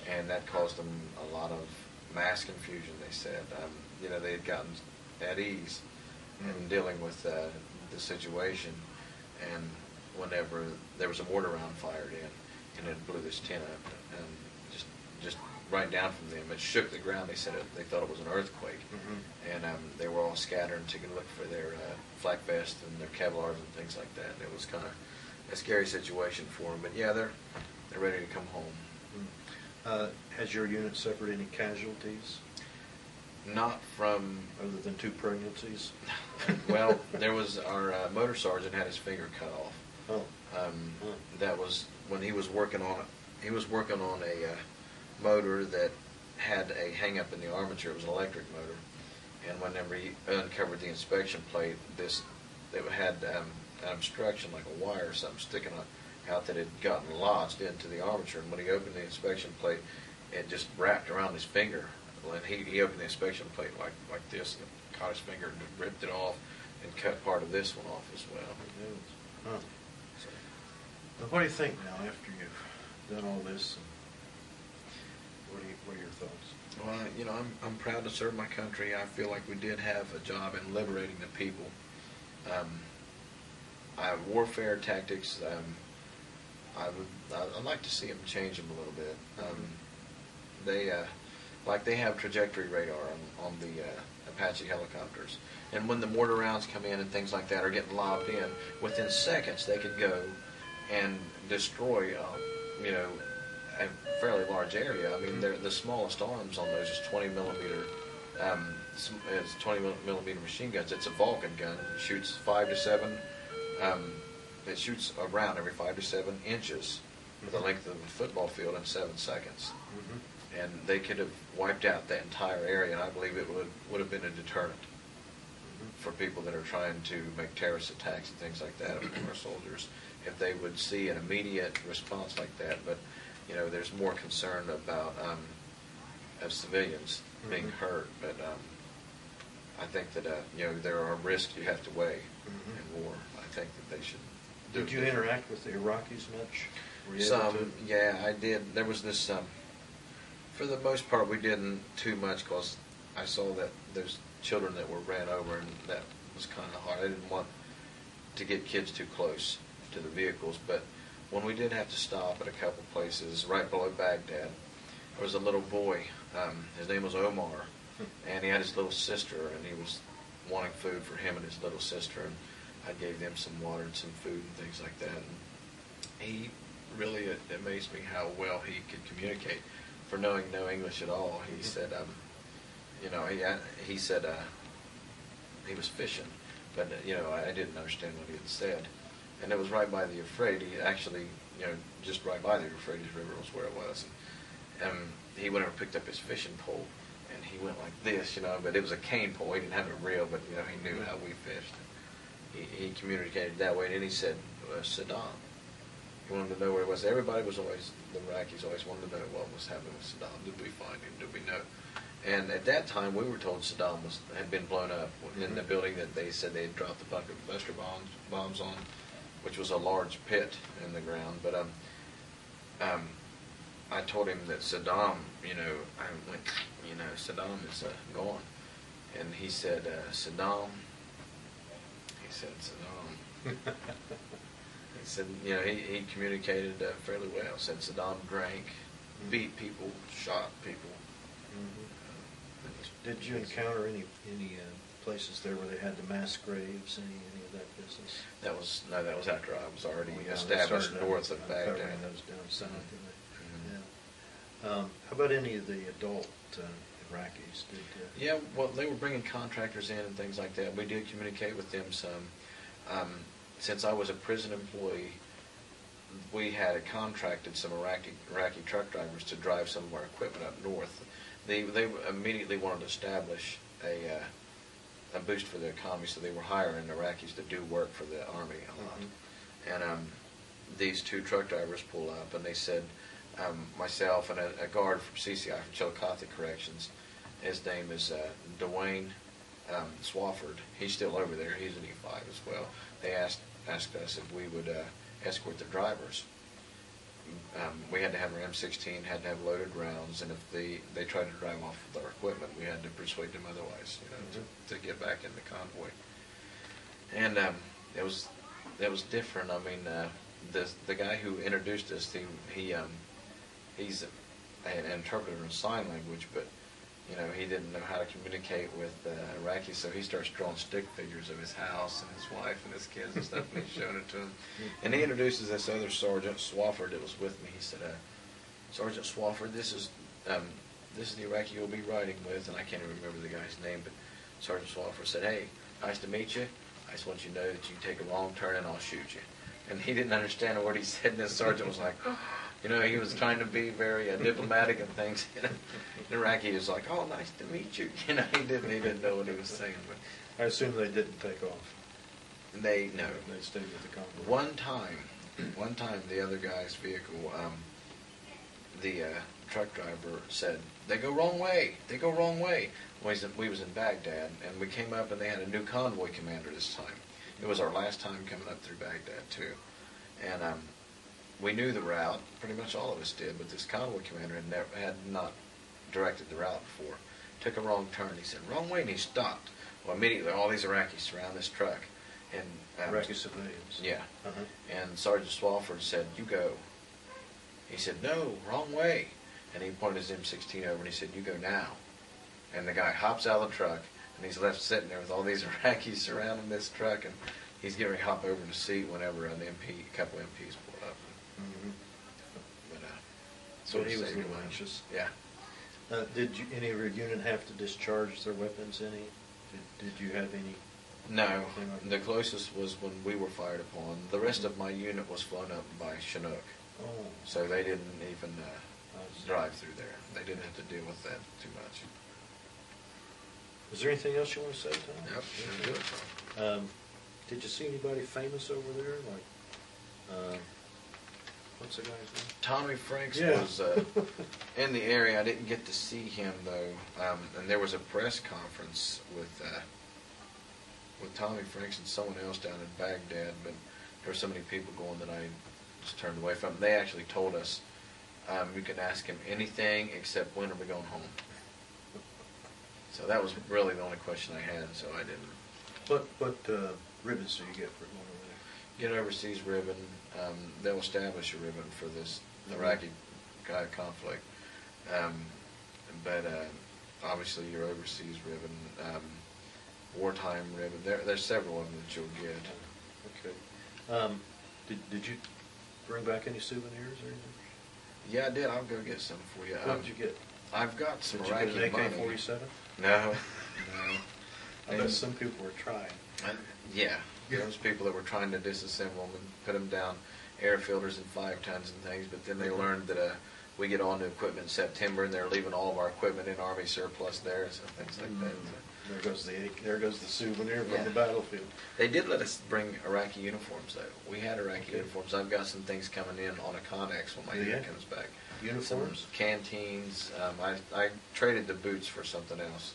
and that caused them a lot of mass confusion, they said. They had gotten at ease in dealing with the situation, and whenever there was a mortar round fired in, and it blew this tent up, and just right down from them. It shook the ground. They said they thought it was an earthquake. Mhm. And they were all scattered to look for their flak vests and their Kevlars and things like that. And it was kind of a scary situation for them. But yeah, they're ready to come home. Has your unit suffered any casualties Not from, other than 2 pregnancies? well, there was our motor sergeant had his finger cut off. Oh. That was when he was working on it. He was working on a motor that had a hang-up in the armature. It was an electric motor. And whenever he uncovered the inspection plate, it had an obstruction, like a wire or something sticking out that had gotten lodged into the armature. And when he opened the inspection plate, it just wrapped around his finger. And he opened the inspection plate like this, and caught his finger and ripped it off and cut part of this one off as well. Huh. So, Now, what do you think now after you've done all this? What are your thoughts? well, I'm proud to serve my country. I feel like we did have a job in liberating the people. Warfare tactics, I'd like to see them change them a little bit. They have trajectory radar on the Apache helicopters, and when the mortar rounds come in and things like that are getting lobbed in, within seconds they could go and destroy, a fairly large area. I mean, the smallest arms on those is 20 millimeter. It's 20 millimeter machine guns. It's a Vulcan gun. It shoots 5 to 7. It shoots a round every 5 to 7 inches the length of a football field in 7 seconds. Mhm. And they could have wiped out that entire area, and I believe it would have been a deterrent for people that are trying to make terrorist attacks and things like that on our soldiers, if they would see an immediate response like that. But, you know, there's more concern about of civilians being hurt. But I think that, you know, there are risks you have to weigh in war. I think that they should do Did you it. interact with the Iraqis much? Were you able Some, to? yeah, I did. There was this, for the most part, we didn't too much because I saw that there's children that were ran over, and that was kind of hard. I didn't want to get kids too close to the vehicles, but when we did have to stop at a couple places right below Baghdad, there was a little boy. His name was Omar, and he had his little sister, and he was wanting food for him and his little sister, and I gave them some water and some food and things like that. And he really amazed me how well he could communicate. For knowing no English at all, he said, you know, he said he was fishing, but you know, I didn't understand what he had said. And it was right by the Euphrates. Actually, you know, just right by the Euphrates River was where it was. And he went over and picked up his fishing pole, and he went like this, you know, but it was a cane pole. He didn't have a reel, but you know, he knew how we fished. He communicated that way, and then he said, Saddam. He wanted to know where it was. Everybody was always, the Iraqis always wanted to know what was happening with Saddam. Did we find him? Did we know? And at that time, we were told Saddam had been blown up in the building that they said they had dropped the bucket of cluster bombs on, which was a large pit in the ground. But I told him that Saddam, you know, I went, you know, Saddam is gone. And he said, Saddam. He said, Saddam. He said, you know, he communicated fairly well. Said Saddam drank, beat people, shot people. Did you encounter any places there where they had the mass graves? Any of that business? That was after I was already Yeah, they established started north of Baghdad. uncovering those down south, didn't they? Yeah. How about any of the adult Iraqis? Yeah, well, they were bringing contractors in and things like that. We did communicate with them some. Since I was a prison employee, we had contracted some Iraqi truck drivers to drive some of our equipment up north. They immediately wanted to establish a boost for the economy, so they were hiring Iraqis to do work for the army a lot. And these two truck drivers pulled up, and they said, myself and a guard from CCI, from Chillicothe Corrections, his name is Dwayne Swafford. He's still over there. He's an E5 as well. They asked us if we would escort the drivers. We had to have our M16, had to have loaded rounds, and if they tried to drive off with our equipment, we had to persuade them otherwise, you know, to get back in the convoy. And it was different. I mean, the guy who introduced us, he's an interpreter in sign language, but you know, he didn't know how to communicate with Iraqis, so he starts drawing stick figures of his house and his wife and his kids and stuff, and he's showing it to them. And he introduces this other Sergeant Swafford that was with me. He said, Sergeant Swafford, this is the Iraqi you'll be riding with, and I can't even remember the guy's name, but Sergeant Swafford said, hey, nice to meet you. I just want you to know that you take a wrong turn and I'll shoot you. And he didn't understand a word he said, and the sergeant was like, you know, he was trying to be very diplomatic and things. You know, the Iraqi was like, "Oh, nice to meet you." You know, he didn't know what he was saying. But I assume they didn't take off. no, They stayed with the convoy. One time, the other guy's vehicle, the truck driver said, "They go wrong way. They go wrong way." Well, we was in Baghdad, and we came up, and they had a new convoy commander this time. It was our last time coming up through Baghdad too, and we knew the route. Pretty much all of us did, but this convoy commander had not directed the route before. Took a wrong turn. He said, "Wrong way," and he stopped. Well, immediately all these Iraqis surround this truck, and Iraqi civilians. Yeah. Uh-huh. And Sergeant Swafford said, "You go." He said, "No, wrong way," and he pointed his M16 over, and he said, "You go now." And the guy hops out of the truck, and he's left sitting there with all these Iraqis surrounding this truck, and he's getting ready to hop over to the seat whenever a couple MPs pulled up. Mm-hmm. But So he was a saved little him. anxious. Yeah. Did any of your unit have to discharge their weapons? Did you have any? No, the closest was when we were fired upon. The rest of my unit was flown up by Chinook. Oh. So they didn't even I see. drive through there. They didn't have to deal with that too much. Is there anything else you want to say, Tom? Yep, sure do. Did you see anybody famous over there? Like, what's the guy's name? Tommy Franks Yeah. was in the area. I didn't get to see him though, and there was a press conference with Tommy Franks and someone else down in Baghdad, but there were so many people going that I just turned away from. They actually told us you can ask him anything except when are we going home. So that was really the only question I had. So I didn't. What ribbons do you get for going over there? Get an overseas ribbon. They'll establish a ribbon for this Iraqi conflict. But obviously your overseas ribbon, wartime ribbon, there's several of them that you'll get. Okay. Did you bring back any souvenirs or anything? Yeah, I did. I'll go get some for you. What did you get? I've got some Did you Iraqi get an money. AK-47? No. I bet some people were trying. Yeah, those people that were trying to disassemble them and put them down air filters and 5 tons and things, but then they learned that we get all new equipment in September, and they're leaving all of our equipment in Army surplus there, so things like that. There goes the souvenir from Yeah. the battlefield. They did let us bring Iraqi uniforms, though. We had Iraqi uniforms. I've got some things coming in on a Connex when my unit comes back. Uniforms? Some canteens. I traded the boots for something else.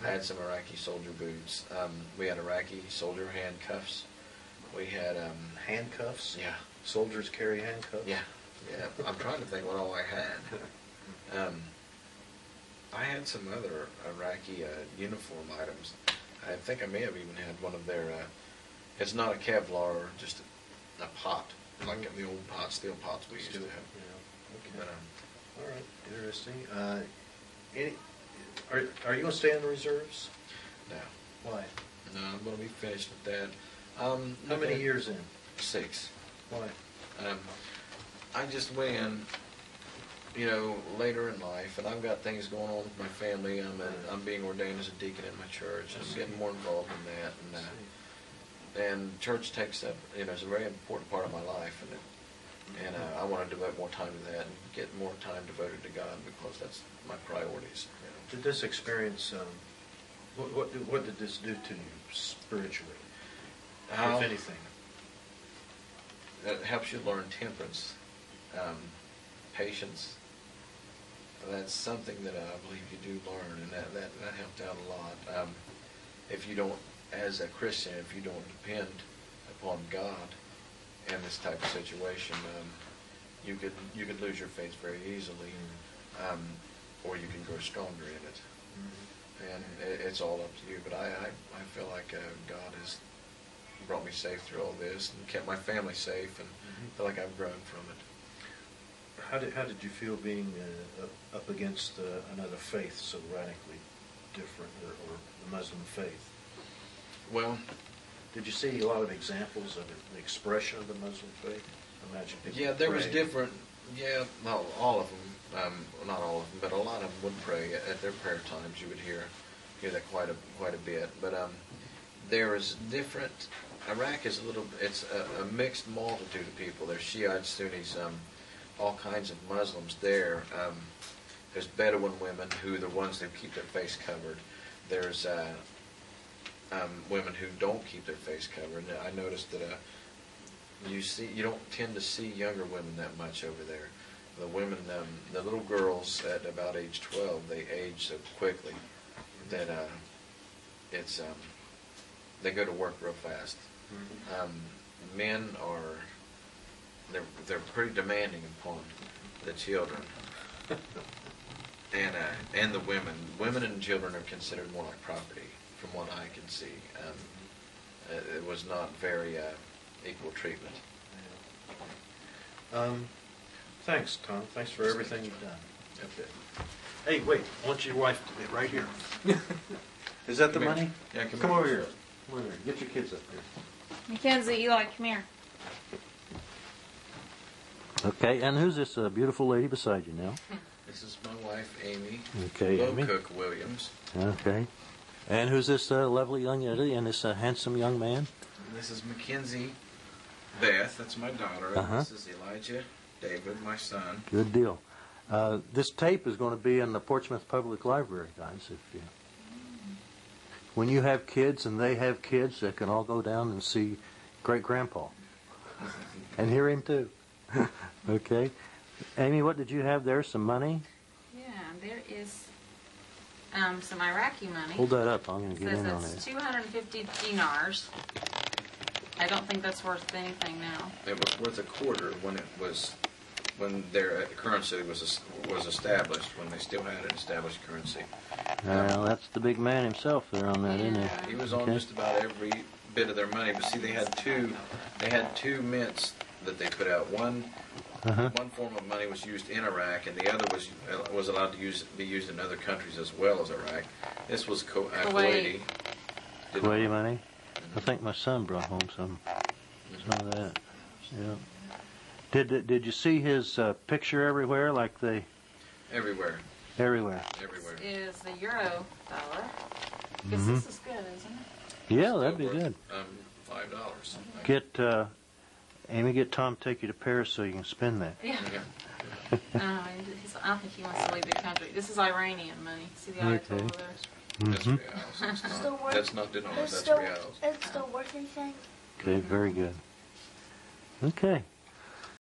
I had some Iraqi soldier boots. We had Iraqi soldier handcuffs. We had Handcuffs? yeah, Soldiers carry handcuffs? yeah. I'm trying to think what all I had. I had some other Iraqi uniform items. I think I may have even had one of their. It's not a Kevlar, just a pot, like the old pot, steel pots we used to have. Yeah. Okay. But, All right. Interesting. Are you going to stay in the reserves? no, Why? no, I'm going to be finished with that. How many years in? 6. Why? I just went in, later in life, and I've got things going on with my family. I'm being ordained as a deacon in my church. I'm getting more involved in that, and church takes up, is a very important part of my life, and I want to devote more time to that and get more time devoted to God because that's my priorities. Did this experience, what did this do to you spiritually, if anything? It helps you learn temperance, patience. That's something that I believe you do learn, and that helped out a lot. If you don't, as a Christian, if you don't depend upon God in this type of situation, you could lose your faith very easily, or you can grow stronger in it. And it's all up to you. But I feel like God has brought me safe through all this and kept my family safe, and feel like I've grown from it. How did you feel being up against another faith so radically different, or the Muslim faith? Well, did you see a lot of examples of the expression of the Muslim faith? Imagine people yeah, there was praying. different. Yeah, well, all of them. Not all of them, but a lot of them would pray at their prayer times. You would hear that quite a bit. But there is different. Iraq is it's a mixed multitude of people. There's Shiites, Sunnis, all kinds of Muslims there. There's Bedouin women who are the ones that keep their face covered. There's women who don't keep their face covered. And I noticed that you don't tend to see younger women that much over there. The women, the little girls at about age 12, they age so quickly that they go to work real fast. Men they're pretty demanding upon the children, and the women. Women and children are considered more like property, from what I can see. It was not very equal treatment. Thanks, Tom. Thanks for everything you've done. Okay. Hey, wait. I want your wife to be right here. Is that the Come here. money? Yeah, Come over here. Come over here. Get your kids up here. Mackenzie, Eli, come here. Okay, and who's this beautiful lady beside you now? This is my wife, Amy. Okay, Amy. Cook Williams. Okay. And who's this lovely young lady and this handsome young man? And this is Mackenzie Beth. That's my daughter. Uh-huh. This is Elijah David, my son. Good deal. This tape is going to be in the Portsmouth Public Library, guys. When you have kids and they have kids, they can all go down and see Great Grandpa and hear him too. Okay. Amy, what did you have there? Some money? Yeah, there is some Iraqi money. Hold that up. I'm going to It get says in on it's it. 250 dinars. I don't think that's worth anything now. It was worth a quarter when their currency was established, when they still had an established currency. Well, that's the big man himself there on that, isn't Yeah. he? He was on Okay. just about every bit of their money, but see, they had two mints that they put out. One form of money was used in Iraq, and the other was allowed to be used in other countries as well as Iraq. This was Kuwaiti. Kuwaiti money? I think my son brought home some of that. Yeah. Did you see his picture everywhere? Like they Everywhere. everywhere. This is the euro dollar. I guess this is good, isn't it? Yeah, that'd be good. $5. Get Amy, get Tom to take you to Paris so you can spend that. Yeah. Yeah. I don't think he wants to leave the country. This is Iranian money. See the Okay. Ayatollah there? That's Mhm. reals. It's Still not, work- that's not dinars, It's that's still, reals. it's still working thing. Okay, very good. Okay.